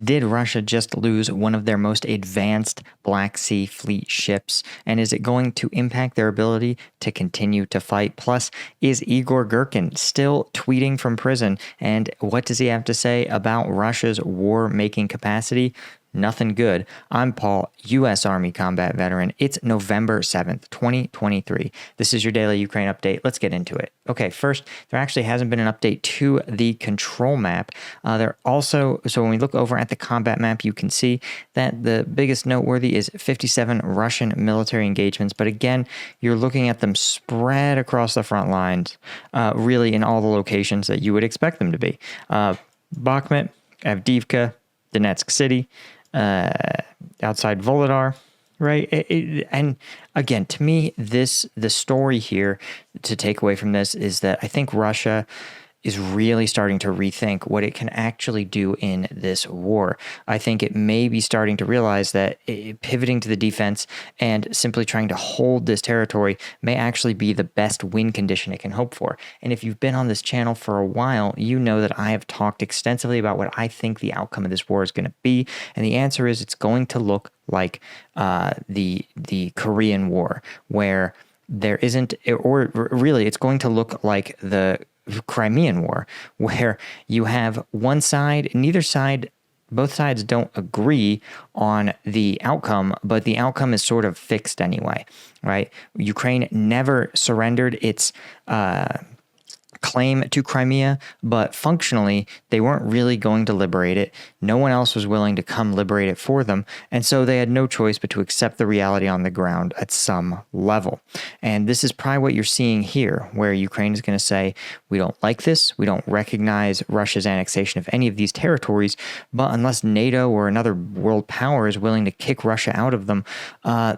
Did Russia just lose one of their most advanced Black Sea Fleet ships? And is it going to impact their ability to continue to fight? Plus, is Igor Girkin still tweeting from prison? And what does he have to say about Russia's war-making capacity? Nothing good. I'm Paul, U.S. Army combat veteran. It's November 7th, 2023. This is your daily Ukraine update. Let's get into it. Okay, first, there actually hasn't been an update to the control map. So when we look over at the combat map, you can see that the biggest noteworthy is 57 Russian military engagements. But again, you're looking at them spread across the front lines, really in all the locations that you would expect them to be. Bakhmut, Avdiivka, Donetsk City, outside Volodar, right? And again, to me, the story here to take away from this is that I think Russia is really starting to rethink what it can actually do in this war. I think it may be starting to realize that pivoting to the defense and simply trying to hold this territory may actually be the best win condition it can hope for. And if you've been on this channel for a while, you know that I have talked extensively about what I think the outcome of this war is going to be. And the answer is it's going to look like the Korean War, where there isn't, or really it's going to look like the Crimean War, where you have one side, both sides don't agree on the outcome, but the outcome is sort of fixed anyway, right? Ukraine never surrendered its claim to Crimea, but functionally they weren't really going to liberate it. No one else was willing to come liberate it for them, and so they had no choice but to accept the reality on the ground at some level. And this is probably what you're seeing here, where Ukraine is going to say, we don't like this, we don't recognize Russia's annexation of any of these territories, but unless NATO or another world power is willing to kick Russia out of them,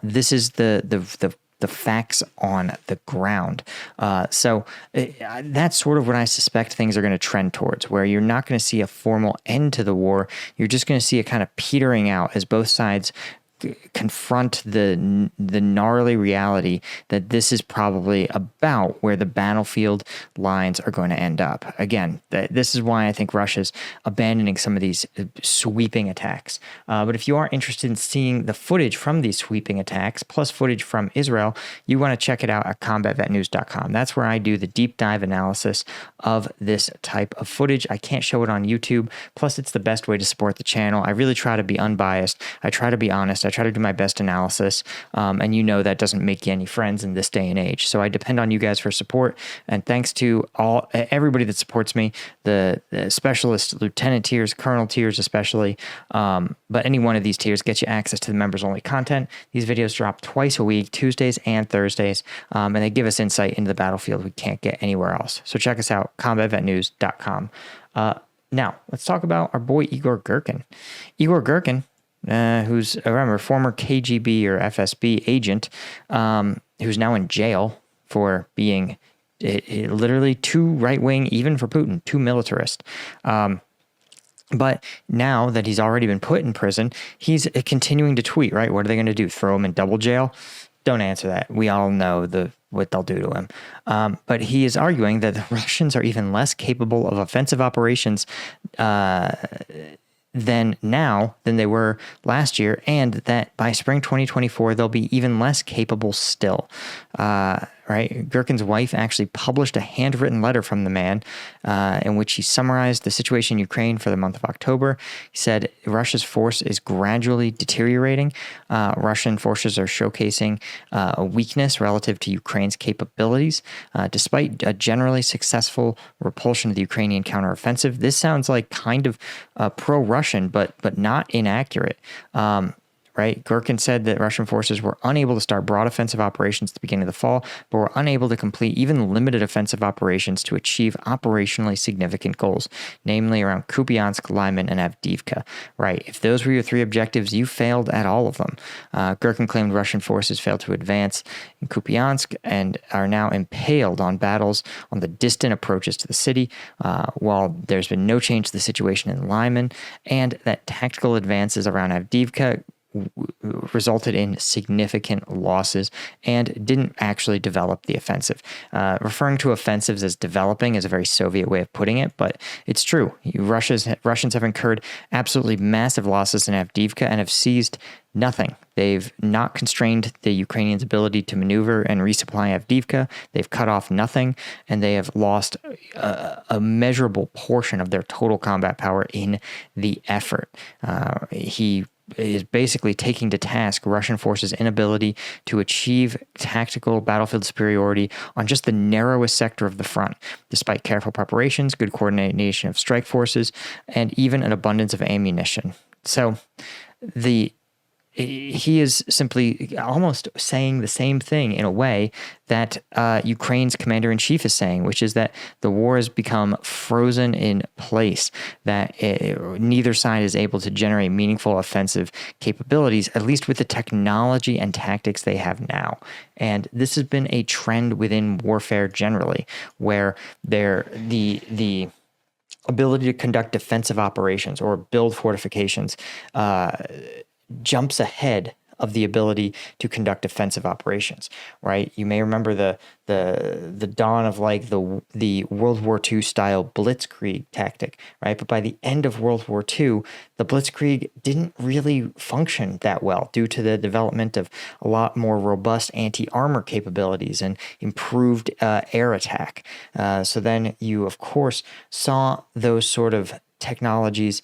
this is the facts on the ground. So that's sort of what I suspect things are going to trend towards, where you're not going to see a formal end to the war. You're just going to see it kind of petering out as both sides confront the gnarly reality that this is probably about where the battlefield lines are going to end up. Again, this is why I think Russia's abandoning some of these sweeping attacks. But if you are interested in seeing the footage from these sweeping attacks, plus footage from Israel, you want to check it out at combatvetnews.com. That's where I do the deep dive analysis of this type of footage. I can't show it on YouTube. Plus, it's the best way to support the channel. I really try to be unbiased. I try to be honest. I try to do my best analysis, and you know that doesn't make you any friends in this day and age. So I depend on you guys for support, and thanks to everybody that supports me, the specialist, lieutenant tiers, colonel tiers especially, but any one of these tiers gets you access to the members-only content. These videos drop twice a week, Tuesdays and Thursdays, and they give us insight into the battlefield we can't get anywhere else. So check us out, combatvetnews.com. Now, let's talk about our boy Igor Girkin. Igor Girkin, who's, remember, former KGB or FSB agent, who's now in jail for being literally too right-wing, even for Putin, too militarist. But now that he's already been put in prison, he's continuing to tweet, right? What are they going to do? Throw him in double jail? Don't answer that. We all know what they'll do to him. But he is arguing that the Russians are even less capable of offensive operations than they were last year, and that by spring 2024 they'll be even less capable still. Right? Girkin's wife actually published a handwritten letter from the man in which he summarized the situation in Ukraine for the month of October. He said Russia's force is gradually deteriorating. Russian forces are showcasing a weakness relative to Ukraine's capabilities. Despite a generally successful repulsion of the Ukrainian counteroffensive, this sounds like kind of pro-Russian, but not inaccurate. Right? Girkin said that Russian forces were unable to start broad offensive operations at the beginning of the fall, but were unable to complete even limited offensive operations to achieve operationally significant goals, namely around Kupiansk, Lyman, and Avdiivka. Right? If those were your three objectives, you failed at all of them. Girkin claimed Russian forces failed to advance in Kupiansk and are now impaled on battles on the distant approaches to the city, while there's been no change to the situation in Lyman, and that tactical advances around Avdiivka resulted in significant losses and didn't actually develop the offensive. Referring to offensives as developing is a very Soviet way of putting it, but it's true. Russians have incurred absolutely massive losses in Avdiivka and have seized nothing. They've not constrained the Ukrainians' ability to maneuver and resupply Avdiivka. They've cut off nothing, and they have lost a measurable portion of their total combat power in the effort. He is basically taking to task Russian forces' inability to achieve tactical battlefield superiority on just the narrowest sector of the front, despite careful preparations, good coordination of strike forces, and even an abundance of ammunition. So he is simply almost saying the same thing in a way that Ukraine's commander-in-chief is saying, which is that the war has become frozen in place, that neither side is able to generate meaningful offensive capabilities, at least with the technology and tactics they have now. And this has been a trend within warfare generally, where the ability to conduct defensive operations or build fortifications jumps ahead of the ability to conduct offensive operations, right? You may remember the dawn of like the World War II style blitzkrieg tactic, right? But by the end of World War II, the blitzkrieg didn't really function that well due to the development of a lot more robust anti-armor capabilities and improved air attack. So then you, of course, saw those sort of technologies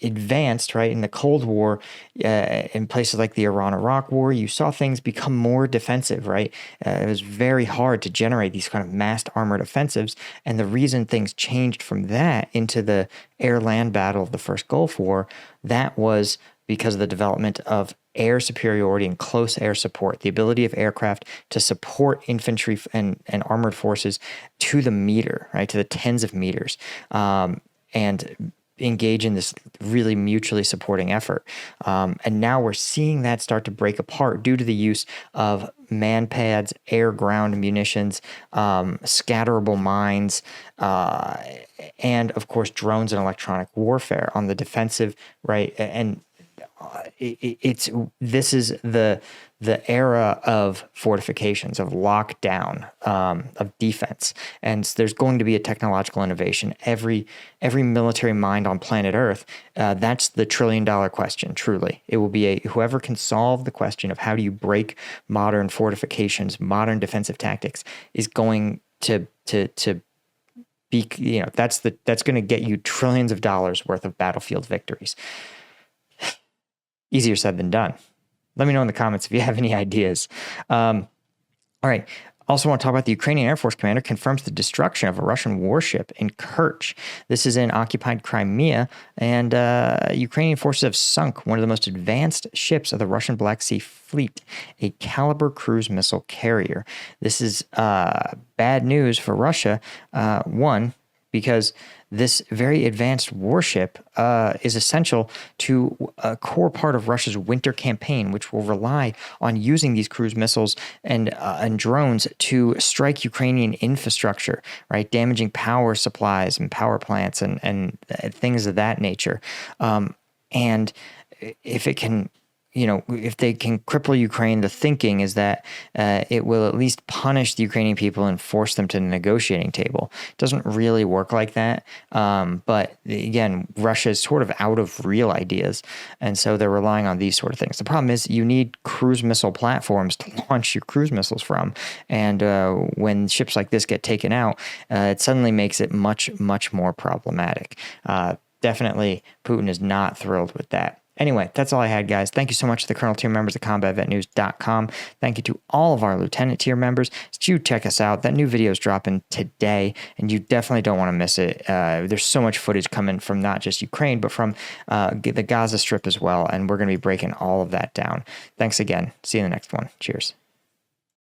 advanced, right? In the Cold War, in places like the Iran-Iraq War, you saw things become more defensive, right? It was very hard to generate these kind of massed armored offensives. And the reason things changed from that into the air-land battle of the first Gulf War, that was because of the development of air superiority and close air support, the ability of aircraft to support infantry and armored forces to the meter, right? To the tens of meters. And engage in this really mutually supporting effort. And now we're seeing that start to break apart due to the use of man-pads, air-ground munitions, scatterable mines, and, of course, drones and electronic warfare on the defensive, right? And this is the era of fortifications, of lockdown, of defense, and there's going to be a technological innovation. Every military mind on planet Earth, that's the $1 trillion question. Truly, it will be whoever can solve the question of how do you break modern fortifications, modern defensive tactics, is going to be, that's going to get you trillions of dollars worth of battlefield victories. Easier said than done. Let me know in the comments if you have any ideas. All right. Also want to talk about the Ukrainian Air Force commander confirms the destruction of a Russian warship in Kerch. This is in occupied Crimea, and Ukrainian forces have sunk one of the most advanced ships of the Russian Black Sea Fleet, a Caliber cruise missile carrier. This is bad news for Russia. One, because this very advanced warship is essential to a core part of Russia's winter campaign, which will rely on using these cruise missiles and drones to strike Ukrainian infrastructure, right? Damaging power supplies and power plants and things of that nature. And if it can, if they can cripple Ukraine, the thinking is that it will at least punish the Ukrainian people and force them to the negotiating table. It doesn't really work like that. But again, Russia is sort of out of real ideas. And so they're relying on these sort of things. The problem is you need cruise missile platforms to launch your cruise missiles from. And when ships like this get taken out, it suddenly makes it much, much more problematic. Definitely, Putin is not thrilled with that. Anyway, that's all I had, guys. Thank you so much to the Colonel tier members at CombatVetNews.com. Thank you to all of our Lieutenant tier members. Do check us out. That new video is dropping today, and you definitely don't want to miss it. There's so much footage coming from not just Ukraine, but from the Gaza Strip as well, and we're going to be breaking all of that down. Thanks again. See you in the next one. Cheers.